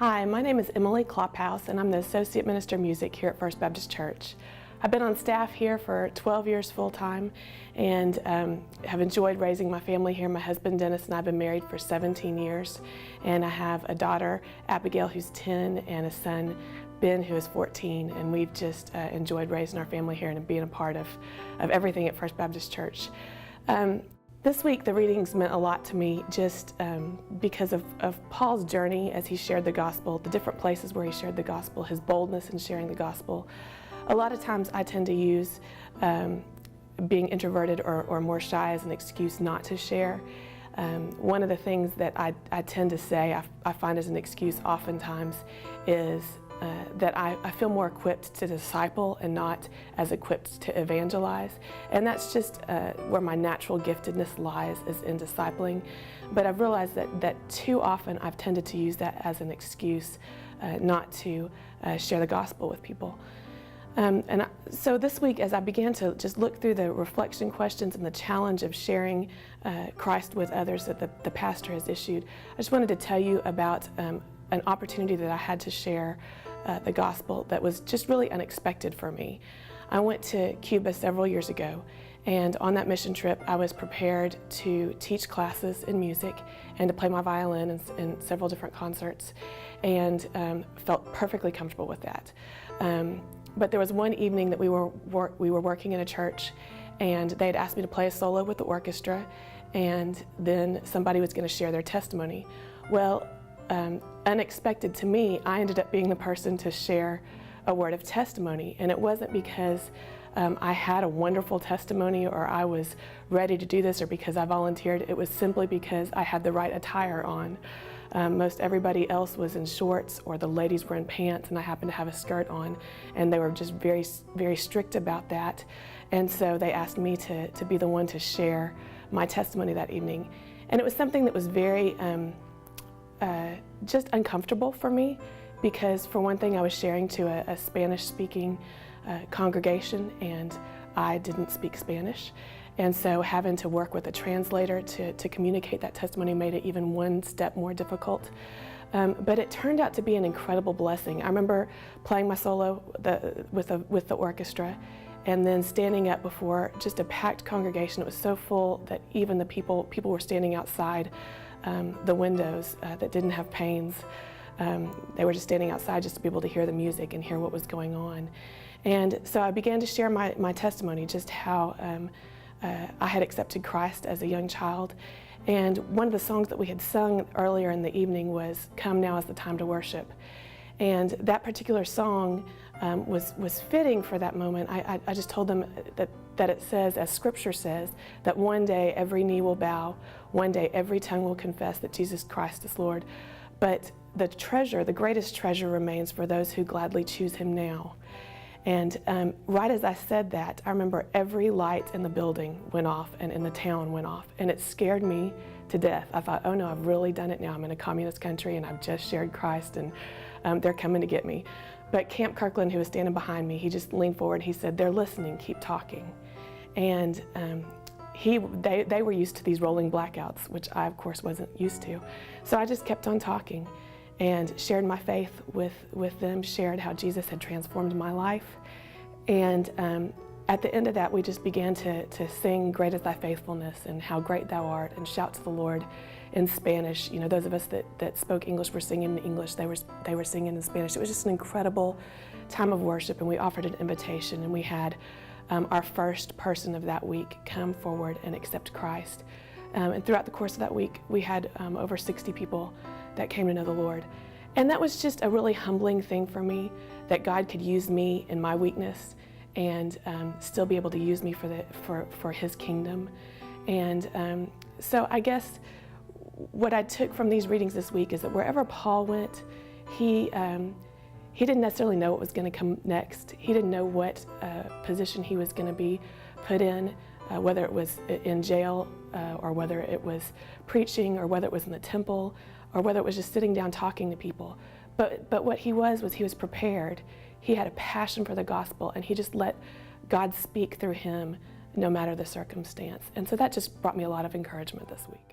Hi, my name is Emily Klophaus, and I'm the Associate Minister of Music here at First Baptist Church. I've been on staff here for 12 years full-time and have enjoyed raising my family here. My husband Dennis and I have been married for 17 years, and I have a daughter, Abigail, who's 10, and a son, Ben, who is 14, and we've just enjoyed raising our family here and being a part of everything at First Baptist Church. This week, the readings meant a lot to me just because of Paul's journey as he shared the gospel, the different places where he shared the gospel, his boldness in sharing the gospel. A lot of times I tend to use being introverted or more shy as an excuse not to share. One of the things that I tend to say, I find as an excuse oftentimes, is that I feel more equipped to disciple and not as equipped to evangelize. And that's just where my natural giftedness lies, is in discipling. But I've realized that too often I've tended to use that as an excuse not to share the gospel with people. So this week, as I began to just look through the reflection questions and the challenge of sharing Christ with others that the pastor has issued, I just wanted to tell you about an opportunity that I had to share the gospel that was just really unexpected for me. I went to Cuba several years ago, and on that mission trip I was prepared to teach classes in music and to play my violin in several different concerts, and felt perfectly comfortable with that. But there was one evening that we were working in a church, and they had asked me to play a solo with the orchestra, and then somebody was going to share their testimony. Well, unexpected to me, I ended up being the person to share a word of testimony, and it wasn't because I had a wonderful testimony or I was ready to do this or because I volunteered. It was simply because I had the right attire on. Most everybody else was in shorts, or the ladies were in pants, and I happened to have a skirt on, and they were just very, very strict about that. And so they asked me to be the one to share my testimony that evening. And it was something that was very just uncomfortable for me, because for one thing I was sharing to a Spanish-speaking congregation, and I didn't speak Spanish. And so having to work with a translator to communicate that testimony made it even one step more difficult. But it turned out to be an incredible blessing. I remember playing my solo with the orchestra, and then standing up before just a packed congregation. It was so full that even the people were standing outside the windows that didn't have panes. They were just standing outside just to be able to hear the music and hear what was going on. And so I began to share my testimony, just how I had accepted Christ as a young child. And one of the songs that we had sung earlier in the evening was "Come Now Is the Time to Worship." And that particular song was fitting for that moment. I just told them that it says, as Scripture says, that one day every knee will bow, one day every tongue will confess that Jesus Christ is Lord. But the greatest treasure remains for those who gladly choose Him now. And right as I said that, I remember every light in the building went off and in the town went off, and it scared me to death. I thought, oh no, I've really done it now. I'm in a communist country and I've just shared Christ, and they're coming to get me. But Camp Kirkland, who was standing behind me, he just leaned forward and he said, "They're listening, keep talking." And they were used to these rolling blackouts, which I, of course, wasn't used to. So I just kept on talking and shared my faith with them, shared how Jesus had transformed my life. And at the end of that, we just began to sing "Great is Thy Faithfulness" and "How Great Thou Art," and shout to the Lord in Spanish. You know, those of us that spoke English were singing in English, they were singing in Spanish. It was just an incredible time of worship, and we offered an invitation, and we had our first person of that week come forward and accept Christ. And throughout the course of that week, we had over 60 people that came to know the Lord. And that was just a really humbling thing for me, that God could use me in my weakness and still be able to use me for His kingdom. And so I guess what I took from these readings this week is that wherever Paul went, he didn't necessarily know what was going to come next. He didn't know what position he was going to be put in, whether it was in jail or whether it was preaching or whether it was in the temple or whether it was just sitting down talking to people. But what he was he was prepared. He had a passion for the gospel, and he just let God speak through him no matter the circumstance. And so that just brought me a lot of encouragement this week.